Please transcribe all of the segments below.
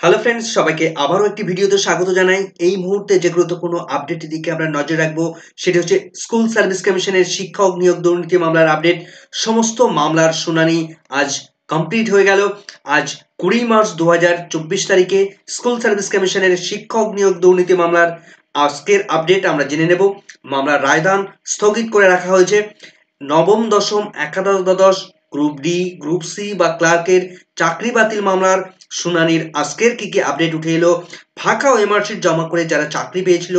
Hello friends, সবাইকে আবারও একটি ভিডিওতে স্বাগত জানাই। এই মুহূর্তে যে গুরুত্বপূর্ণ আপডেটের দিকে আমরা নজর রাখবো সেটি হচ্ছে স্কুল সার্ভিস কমিশনের শিক্ষক নিয়োগ দুর্নীতি মামলার আপডেট। সমস্ত মামলার শুনানি আজ কমপ্লিট হয়ে গেল। আজ 20 মার্চ 2024 তারিখে স্কুল সার্ভিস কমিশনের শিক্ষক নিয়োগ দুর্নীতি মামলার আজকের আপডেট আমরা জেনে নেব। মামলার রায়দান স্থগিত করে রাখা হয়েছে। নবম দশম একাদশ দ্বাদশ গ্রুপ ডি, গ্রুপ সি বা ক্লার্কের চাকরি বাতিল মামলার শুনানির আজকের কি কি আপডেট উঠে এলো, ফাঁকা ওএমআর শিট জমা করে যারা চাকরি পেয়েছিল,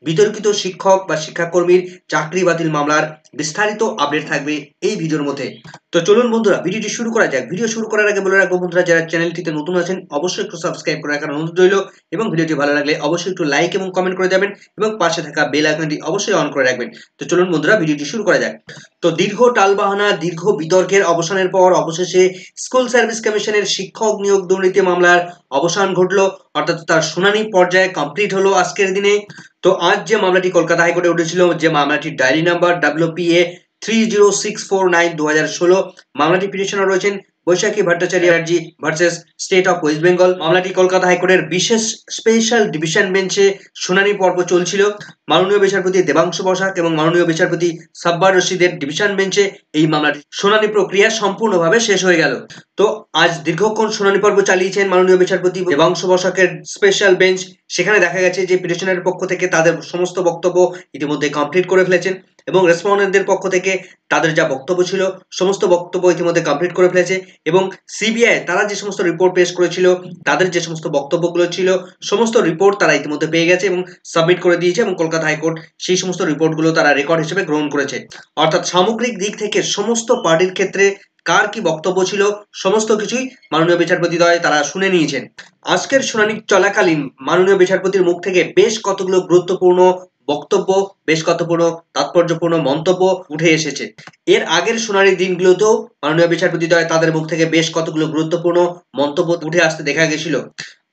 বিতর্কিত শিক্ষক বা শিক্ষাকর্মীর চাকরি বাতিল মামলার বিস্তারিত আপডেট থাকবে এই ভিডিওর মধ্যে। তো চলুন বন্ধুরা, ভিডিওটি শুরু করা যাক। ভিডিও শুরু করার আগে বলে রাখবো বন্ধুরা, যারা চ্যানেলটিতে নতুন আছেন অবশ্যই একটু সাবস্ক্রাইব করে রাখার অনুরোধ রইল এবং ভিডিওটি ভালো লাগলে অবশ্যই একটু লাইক এবং কমেন্ট করে যাবেন এবং পাশে থাকা বেল আইকনটি অবশ্যই অন করে রাখবেন। তো চলুন বন্ধুরা, ভিডিওটি শুরু করা যাক। তো দীর্ঘ টালবাহানা, দীর্ঘ বিতর্কের অবসানের পর অবশেষে স্কুল সার্ভিস কমিশনের শিক্ষক নিয়োগ দুর্নীতি মামলার অবসান ঘটলো, অর্থাৎ তার শুনানি পর্যায়ে কমপ্লিট হলো আজকের দিনে। তো আজ যে মামলাটি কলকাতা হাইকোর্টে উঠেছিল, যে মামলাটির ডায়েরি নাম্বার WPA 30649/2016, মামলাটি পিটিশনার রয়েছেন Baishakhi Bhattacharya versus state of West Bengal. মামলাটি কলকাতা হাইকোর্টের বিশেষ স্পেশাল ডিভিশন বেঞ্চে শুনানি পর্ব চলছিল। মাননীয় বিচারপতি দেবাংশু বসাক এবং মাননীয় বিচারপতি সাব্বার রশিদের ডিভিশন বেঞ্চে এই মামলাটি শুনানি প্রক্রিয়া সম্পূর্ণভাবে শেষ হয়ে গেল। তো আজ দীর্ঘক্ষণ শুনানি পর্ব চালিয়েছেন মাননীয় বিচারপতি দেবাংশু বসাকের স্পেশাল বেঞ্চ। সেখানে দেখা গেছে যে পিটিশনারের পক্ষ থেকে তাদের সমস্ত বক্তব্য ইতিমধ্যে কমপ্লিট করে ফেলেছেন এবং রেসপন্ডেন্টদের পক্ষ থেকে তাদের যা বক্তব্য ছিল সমস্ত বক্তব্য ইতিমধ্যে কমপ্লিট করে ফেলেছে এবং সিবিআই তারা যে সমস্ত রিপোর্ট পেশ করেছিল, তাদের যে সমস্ত বক্তব্যগুলো ছিল সমস্ত রিপোর্ট তারা ইতিমধ্যে পেয়ে গেছে এবং সাবমিট করে দিয়েছে এবং কলকাতা হাইকোর্ট সেই সমস্ত রিপোর্টগুলো তারা রেকর্ড হিসেবে গ্রহণ করেছে। অর্থাৎ সামগ্রিক দিক থেকে সমস্ত পার্টির ক্ষেত্রে কার কি বক্তব্য ছিল সমস্ত কিছুই মাননীয় বিচারপতিদ্বয় তারা শুনে নিয়েছেন। আজকের শুনানি চলাকালীন মাননীয় বিচারপতির মুখ থেকে বেশ কতগুলো গুরুত্বপূর্ণ বক্তব্য, বেশ কতগুলো তাৎপর্যপূর্ণ মন্তব্য উঠে এসেছে। এর আগের শুনানির দিনগুলোতেও মাননীয় বিচারপতিদ্বয় তাদের মুখ থেকে বেশ কতগুলো গুরুত্বপূর্ণ মন্তব্য উঠে আসতে দেখা গেছিল।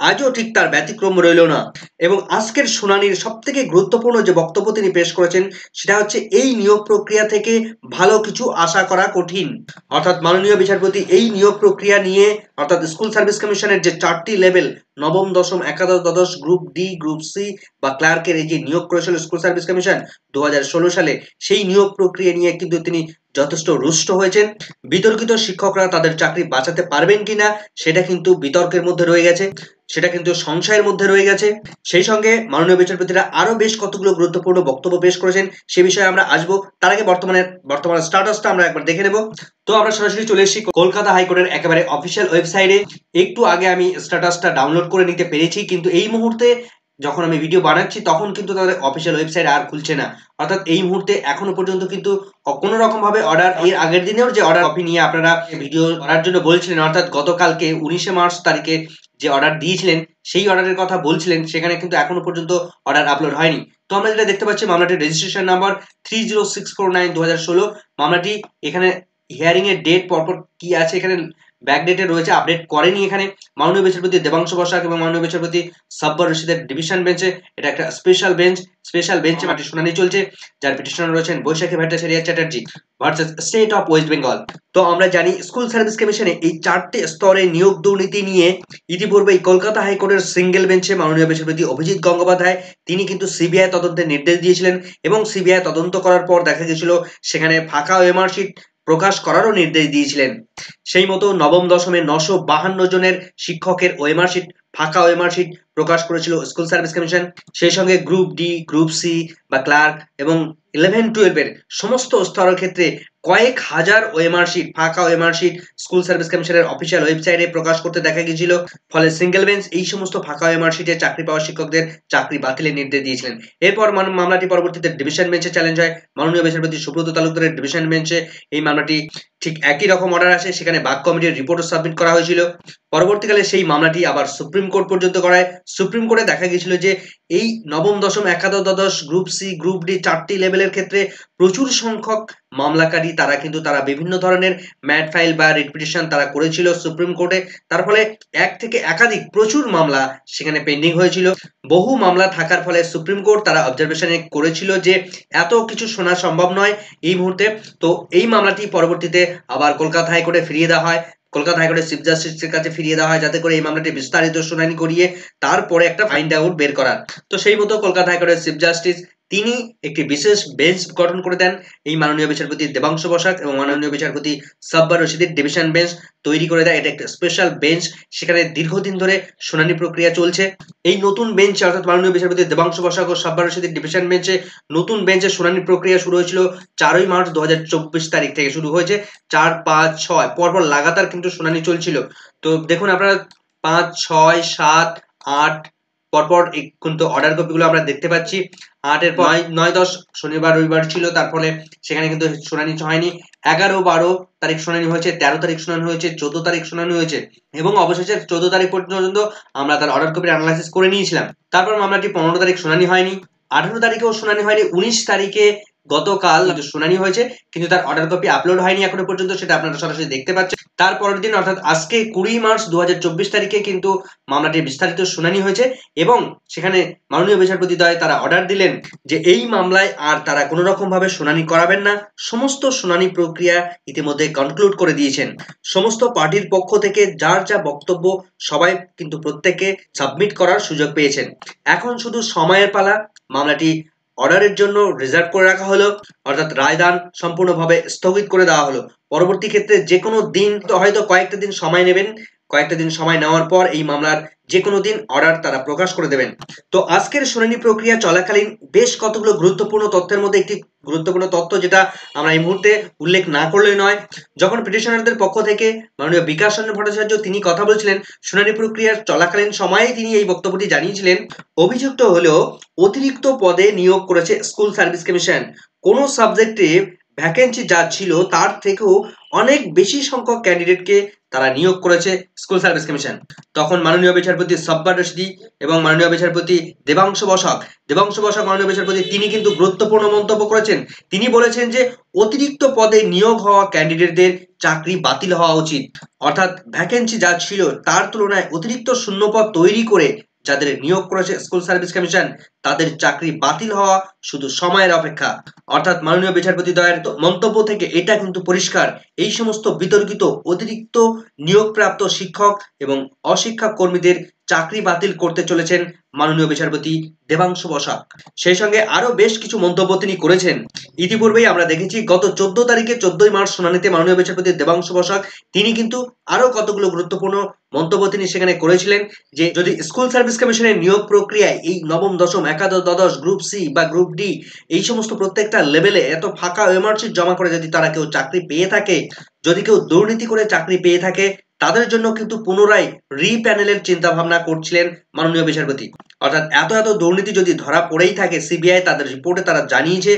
আজও ঠিক তার ব্যতিক্রম রইল না এবং আজকের শুনানির সব থেকে গুরুত্বপূর্ণ যে বক্তব্য তিনি পেশ করেছেন সেটা হচ্ছে এই নিয়োগ প্রক্রিয়া থেকে ভালো কিছু আশা করা কঠিন। অর্থাৎ মাননীয় বিচারপতি এই নিয়োগ প্রক্রিয়া নিয়ে, অর্থাৎ স্কুল সার্ভিস কমিশনের যে 4টি লেভেল নবম দশম একাদশ দ্বাদশ গ্রুপ ডি, গ্রুপ সি বা ক্লার্কের এই যে নিয়োগ করেছিল স্কুল সার্ভিস কমিশন 2016 সালে, সেই নিয়োগ প্রক্রিয়া নিয়ে কিন্তু তিনি যথেষ্ট রুষ্ট হয়েছেন। বিতর্কিত শিক্ষকরা তাদের চাকরি বাঁচাতে পারবেন কিনা সেটা কিন্তু বিতর্কের মধ্যে রয়ে গেছে, সেটা কিন্তু সংশয়ের মধ্যে রয়ে গেছে। সেই সঙ্গে মাননীয় বিচারপতিরা আরো বেশ কতগুলো গুরুত্বপূর্ণ বক্তব্য পেশ করেছেন, সে বিষয়ে আমরা আসবো। তার আগে বর্তমানে স্ট্যাটাসটা আমরা একবার দেখে নেব। তো আমরা সরাসরি চলে এসেছি কলকাতা হাইকোর্টের একেবারে অফিসিয়াল ওয়েবসাইটে। একটু আগে আমি স্ট্যাটাসটা ডাউনলোড করে নিতে পেরেছি, কিন্তু এই মুহূর্তে যখন আমি ভিডিও বানাচ্ছি তখন কিন্তু তাদের অফিসিয়াল ওয়েবসাইট আর খুলছে না। অর্থাৎ এই মুহূর্তে এখনো পর্যন্ত কিন্তু কোনো রকম ভাবে অর্ডার, এর আগের দিনেও যে অর্ডার কপি নিয়ে আপনারা ভিডিও করার জন্য বলছিলেন, অর্থাৎ গতকালকে 19 মার্চ তারিখে যে অর্ডার দিয়েছিলেন সেই অর্ডারের কথা বলছিলেন, সেখানে কিন্তু এখনো পর্যন্ত অর্ডার আপলোড হয়নি। তো আমরা যেটা দেখতে পাচ্ছি মামলাটির রেজিস্ট্রেশন নাম্বার 30649/2016। মামলাটি এখানে হিয়ারিং এর ডেট পরপর কি আছে এখানে ব্যাকডেটে রয়েছে, আপডেট করেনি এখানে। মাননীয় বিচারপতি দেবাংশু বসাক এবং মাননীয় বিচারপতি সাব্বার রশিদের ডিভিশন বেঞ্চে, এটা একটা স্পেশাল বেঞ্চে মাটি শুনানি চলছে, যার পিটিশনার রয়েছেন Baishakhi Bhattacharya Chatterjee versus state of West Bengal. তো আমরা জানি স্কুল সার্ভিস কমিশনে এই 4টে স্তরে নিয়োগ দুর্নীতি নিয়ে ইতিপূর্বে কলকাতা হাইকোর্টের সিঙ্গেল বেঞ্চে মাননীয় বিচারপতি অভিজিৎ গঙ্গোপাধ্যায় তিনি কিন্তু সিবিআই তদন্তের নির্দেশ দিয়েছিলেন এবং সিবিআই তদন্ত করার পর দেখা গেছিল সেখানে ফাঁকা ওএমআর শিট প্রকাশ করারও নির্দেশ দিয়েছিলেন। সেই মতো নবম দশমে 952 জনের শিক্ষকের ওএমআর শিট, ফাঁকা ওএমআর শিট প্রকাশ করেছিল স্কুল সার্ভিস কমিশন। সেই সঙ্গে গ্রুপ ডি, গ্রুপ সি বা ক্লার্ক এবং 11-12 এর সমস্ত স্তরের ক্ষেত্রে কয়েক হাজার ওএমআর শিট, ফাঁকা ওএমআর শিট স্কুল সার্ভিস কমিশনের অফিসিয়াল ওয়েবসাইটে প্রকাশ করতে দেখা গিয়েছিল। ফলে সিঙ্গেল বেঞ্চ এই সমস্ত ফাঁকা ওএমআর শিটে চাকরি পাওয়া শিক্ষকদের চাকরি বাতিলের নির্দেশ দিয়েছিলেন। এরপর মামলাটি পরবর্তীতে ডিভিশন বেঞ্চে চ্যালেঞ্জ হয়। মাননীয় বিচারপতি সুব্রত তালুকদারের ডিভিশন বেঞ্চে এই মামলাটি ঠিক একই রকম অর্ডার আসে, সেখানে বাক কমিটির রিপোর্টও সাবমিট করা হয়েছিল। পরবর্তীকালে সেই মামলাটি আবার সুপ্রিম কোর্ট পর্যন্ত করায়। সুপ্রিম কোর্টে দেখা গিয়েছিল যে এই নবম দশম একাদশ দ্বাদশ গ্রুপ সি, গ্রুপ ডি 4টি লেভেলের ক্ষেত্রে প্রচুর সংখ্যক মামলাকারী তারা বিভিন্ন ধরনের ম্যাট ফাইল বা রিট পিটিশন তারা করেছিল সুপ্রিম কোর্টে। তার ফলে এক থেকে একাধিক প্রচুর মামলা সেখানে পেন্ডিং হয়েছিল। বহু মামলা থাকার ফলে সুপ্রিম কোর্ট তারা অবজারভেশনে করেছিল যে এত কিছু শোনা সম্ভব নয় এই মুহূর্তে। তো এই মামলাটি পরবর্তীতে আবার কলকাতা হাইকোর্টে ফিরিয়ে দেওয়া হয়। কলকাতা হাইকোর্টের চিফ জাস্টিসের কাছে ফিরিয়ে দেওয়া হয়, যাতে করে এই মামলাটি বিস্তারিত শুনানি করিয়ে তারপরে একটা ফাইন্ড আউট বের করার। তো সেই মতো কলকাতা হাইকোর্টের চিফ জাস্টিস তিনি একটি বিশেষ বেঞ্চ গঠন করে দেন। এই মাননীয় বিচারপতি দেবাংশু বসাক এবং মাননীয় বিচারপতি সাব্বার রশিদের ডিভিশন বেঞ্চ তৈরি করে দেয়। এটা একটা স্পেশাল বেঞ্চ, সেখানে দীর্ঘদিন ধরে শুনানি প্রক্রিয়া চলছে। এই নতুন বেঞ্চ অর্থাৎ মাননীয় বিচারপতি দেবাংশু বসাক ও সাব্বার রশিদের ডিভিশন বেঞ্চে নতুন বেঞ্চে শুনানি প্রক্রিয়া শুরু হয়েছিল 4ই মার্চ 2024 তারিখ থেকে শুরু হয়েছে। 4, 5, 6 পরপর লাগাতার কিন্তু শুনানি চলছিল। তো দেখুন আপনারা 5, 6, 7, 8 পরপর কিন্তু অর্ডার কপিগুলো আমরা দেখতে পাচ্ছি। 8 এর পর 9, 10 শনিবার রবিবার ছিল, তার ফলে সেখানে কিন্তু শুনানি হয়নি। 11, 12 তারিখ শুনানি হয়েছে, 13 তারিখ শুনানি হয়েছে, 14 তারিখ শুনানি হয়েছে এবং অবশেষে 14 তারিখ পর্যন্ত আমরা তার অর্ডার কপির অ্যানালাইসিস করে নিয়েছিলাম। তারপর মামলাটি 15 তারিখ শুনানি হয়নি, 18 তারিখেও শুনানি হয়নি, 19 তারিখে গতকাল শুনানি হয়েছে, কিন্তু তার অর্ডার কপি আপলোড হয়নি এখনো পর্যন্ত, সেটা আপনারা সরাসরি দেখতে পাচ্ছেন। তার পরের দিন অর্থাৎ আজকে 20 মার্চ 2024 তারিখে কিন্তু মামলাটির বিস্তারিত শুনানি হয়েছে এবং সেখানে মাননীয় বিচারপতিদ্বয় তারা অর্ডার দিলেন যে এই মামলায় আর তারা কোনো রকম ভাবে শুনানি করাবেন না। সমস্ত শুনানি প্রক্রিয়া ইতিমধ্যে কনক্লুড করে দিয়েছেন। সমস্ত পার্টির পক্ষ থেকে যার যা বক্তব্য সবাই কিন্তু প্রত্যেকে সাবমিট করার সুযোগ পেয়েছেন। এখন শুধু সময়ের পালা। মামলাটি অর্ডারের জন্য রিজার্ভ করে রাখা হলো, অর্থাৎ রায়দান সম্পূর্ণভাবে স্থগিত করে দেওয়া হলো। পরবর্তী ক্ষেত্রে যে কোনো দিন, হয়তো কয়েকটা দিন সময় নেবেন, কয়েকটা দিন সময় নেওয়ার পর এই মামলার যে কোনো দিন অর্ডার তারা প্রকাশ করে দেবেন। তো আজকের শুনানি প্রক্রিয়া চলাকালীন বেশ কতগুলো গুরুত্বপূর্ণ তথ্যের মধ্যে একটি গুরুত্বপূর্ণ তথ্য যেটা আমরা এই মুহূর্তে উল্লেখ না করলেই নয়, যখন পিটিশনারদের পক্ষ থেকে মাননীয় বিকাশ চন্দ্র ভট্টাচার্য তিনি কথা বলছিলেন শুনানি প্রক্রিয়ার চলাকালীন সময়ে তিনি এই বক্তব্যটি জানিয়েছিলেন, অভিযুক্ত হলেও অতিরিক্ত পদে নিয়োগ করেছে স্কুল সার্ভিস কমিশন। কোন সাবজেক্টে ভ্যাকেন্সি যা ছিল তার থেকেও অনেক বেশি সংখ্যক ক্যান্ডিডেটকে তারা নিয়োগ করেছে স্কুল সার্ভিস কমিশন। তখন মাননীয় বিচারপতি সাব্বার রশিদি এবং মাননীয় বিচারপতি দেবাংশু বসাক মাননীয় বিচারপতি তিনি কিন্তু গুরুত্বপূর্ণ মন্তব্য করেছেন। তিনি বলেছেন যে অতিরিক্ত পদে নিয়োগ হওয়া ক্যান্ডিডেটদের চাকরি বাতিল হওয়া উচিত, অর্থাৎ ভ্যাকেন্সি যা ছিল তার তুলনায় অতিরিক্ত শূন্যপদ তৈরি করে যাদের নিয়োগ করেছে স্কুল সার্ভিস কমিশন তাদের চাকরি বাতিল হওয়া শুধু সময়ের অপেক্ষা। অর্থাৎ মাননীয় বিচারপতি দ্বয়ের মন্তব্য থেকে এটা কিন্তু পরিষ্কার, এই সমস্ত বিতর্কিত অতিরিক্ত নিয়োগপ্রাপ্ত শিক্ষক এবং অশিক্ষক কর্মীদের চাকরি বাতিল করতে চলেছেন মাননীয় বিচারপতি দেবাংশু বসাক। সেই সঙ্গে আরো বেশ কিছু মন্তব্য তিনি করেছেন। ইতিপূর্বেই আমরা দেখেছি গত 14 তারিখে 14ই মার্চ শুনানিতে মাননীয় বিচারপতি দেবাংশু বসাক তিনি কিন্তু আরো কতগুলো গুরুত্বপূর্ণ মন্তব্য তিনি সেখানে করেছিলেন যে যদি স্কুল সার্ভিস কমিশনের নিয়োগ প্রক্রিয়ায় এই নবম দশম একাদশ দ্বাদশ গ্রুপ সি বা গ্রুপ ডি এই সমস্ত প্রত্যেকটা লেভেলে এত ফাঁকা ওএমআরশিট জমা করে যদি তারা কেউ চাকরি পেয়ে থাকে, যদি কেউ দুর্নীতি করে চাকরি পেয়ে থাকে, তাদের জন্য কিন্তু পুনরায় রিপ্যানেলের চিন্তা ভাবনা করছিলেন মাননীয় বিচারপতি। অর্থাৎ এত দুর্নীতি যদি ধরা পড়েই থাকে, সিবিআই তাদের রিপোর্টে তারা জানিয়েছে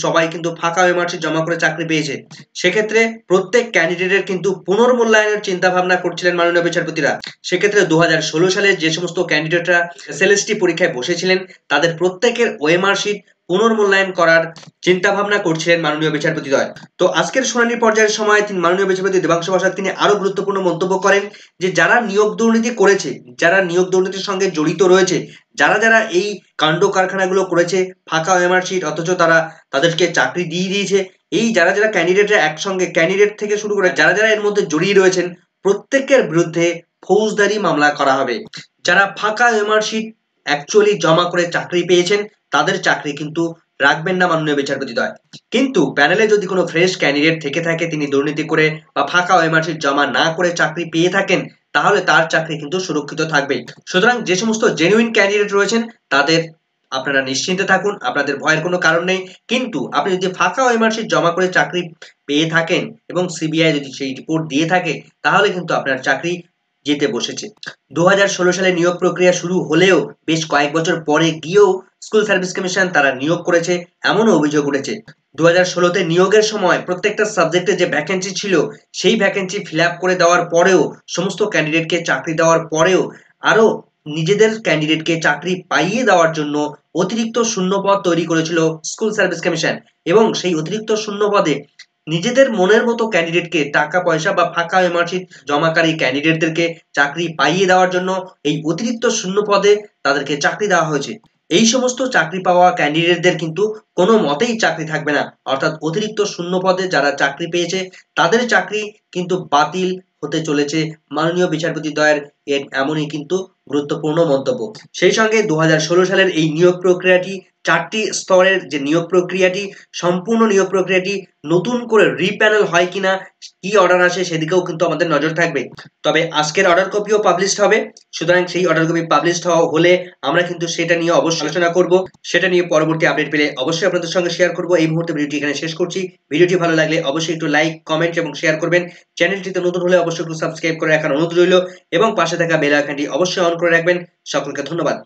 সবাই কিন্তু ফাঁকা ওএমআরশিট জমা করে চাকরি পেয়েছে, সেক্ষেত্রে প্রত্যেক ক্যান্ডিডেটের কিন্তু পুনর্মূল্যায়নের চিন্তা ভাবনা করছিলেন মাননীয় বিচারপতিরা। সেক্ষেত্রে 2016 সালে যে সমস্ত ক্যান্ডিডেটরা এসএলএসটি পরীক্ষায় বসেছিলেন তাদের প্রত্যেকের ওএমআরশিট পুনর্মূল্যায়ন করার চিন্তা ভাবনা করছিলেন মাননীয় বিচারপতিদ্বয়। তো আজকের শুনানি পর্যায়ের সময় তিনি মাননীয় বিচারপতি দেবাংশু বসাক তিনি আরো গুরুত্বপূর্ণ মন্তব্য করেন যে যারা নিয়োগ দুর্নীতি করেছে, যারা নিয়োগ দুর্নীতির সঙ্গে জড়িত রয়েছে, যারা এই কাণ্ড কারখানাগুলো করেছে, ফাঁকা ওএমআরশিট অথচ তারা তাদেরকে চাকরি দিয়ে দিয়েছে, এই যারা ক্যান্ডিডেটরা একসঙ্গে ক্যান্ডিডেট থেকে শুরু করে যারা এর মধ্যে জড়িয়ে রয়েছেন প্রত্যেকের বিরুদ্ধে ফৌজদারি মামলা করা হবে। যারা ফাঁকা ওএমআরশিট অ্যাকচুয়ালি জমা করে চাকরি পেয়েছেন তাদের চাকরি কিন্তু রাখবেন না মাননীয় বিচারপতিদ্বয়। কিন্তু প্যানেলে যদি কোনো ফ্রেশ ক্যান্ডিডেট থেকে থাকে তিনি দুর্নীতি করে বা ফাঁকা ওএমআরশিট জমা না করে চাকরি পেয়ে থাকেন, তাহলে তার চাকরি কিন্তু সুরক্ষিত থাকবে। সুতরাং যে সমস্ত জেনুইন ক্যান্ডিডেট রয়েছেন তাদের আপনারা নিশ্চিন্তে থাকুন, আপনাদের ভয়ের কোনো কারণ নেই। কিন্তু আপনি যদি ফাঁকা ওএমআরশিট জমা করে চাকরি পেয়ে থাকেন এবং সিবিআই যদি সেই রিপোর্ট দিয়ে থাকে তাহলে কিন্তু আপনার চাকরি যেতে বসেছে। 2016 সালে নিয়োগ প্রক্রিয়া শুরু হলেও বেশ কয়েক বছর পরে গিয়েও স্কুল সার্ভিস কমিশন তারা নিয়োগ করেছে এমনও অভিযোগ উঠেছে। 2016-তে নিয়োগের সময় প্রত্যেকটা সাবজেক্টে যে ভ্যাকেন্সি ছিল সেই ভ্যাকেন্সি ফিল আপ করে দেওয়ার পরেও সমস্ত ক্যান্ডিডেটকে চাকরি দেওয়ার পরেও আরো নিজেদের ক্যান্ডিডেটকে চাকরি পাইয়ে দেওয়ার জন্য অতিরিক্ত শূন্যপদ তৈরি করেছিল স্কুল সার্ভিস কমিশন এবং সেই অতিরিক্ত শূন্যপদে নিজেদের মনের মতো ক্যান্ডিডেটকে টাকা পয়সা বা ফাঁকা ওএমআরশিট জমাকারী ক্যান্ডিডেটদেরকে চাকরি পাইয়ে দেওয়ার জন্য এই অতিরিক্ত শূন্য পদে তাদেরকে চাকরি দেওয়া হয়েছে। এই সমস্ত চাকরি পাওয়া ক্যান্ডিডেটদের কিন্তু কোনো মতেই চাকরি থাকবে না, অর্থাৎ অতিরিক্ত শূন্য পদে যারা চাকরি পেয়েছে তাদের চাকরি কিন্তু বাতিল হতে চলেছে মাননীয় বিচারপতি দ্বয়ের এর এমনই কিন্তু গুরুত্বপূর্ণ মন্তব্য। সেই সঙ্গে 2016 সালের এই নিয়োগ প্রক্রিয়াটি 4টি স্তরের যে নিয়োগ প্রক্রিয়াটি, সম্পূর্ণ নিয়োগ প্রক্রিয়াটি নতুন করে রিপ্যানেল হয় কিনা, কি অর্ডার আসে সেদিকেও কিন্তু আমাদের নজর থাকবে। তবে আজকের অর্ডার কপিও পাবলিশড হবে, সুতরাং সেই অর্ডার কপি পাবলিশড হলে আমরা কিন্তু সেটা নিয়ে অবশ্যই আলোচনা করব। সেটা নিয়ে পরবর্তী আপডেট পেলে অবশ্যই আপনাদের সঙ্গে শেয়ার করব। এই মুহূর্তে ভিডিওটি এখানে শেষ করছি। ভিডিওটি ভালো লাগলে অবশ্যই একটু লাইক, কমেন্ট এবং শেয়ার করবেন। চ্যানেলটিতে নতুন হলে অবশ্যই একটু সাবস্ক্রাইব করে রাখার অনুরোধ রইল এবং পাশে থাকা বেল আইকনটি অবশ্যই অন করে রাখবেন। সকলকে ধন্যবাদ।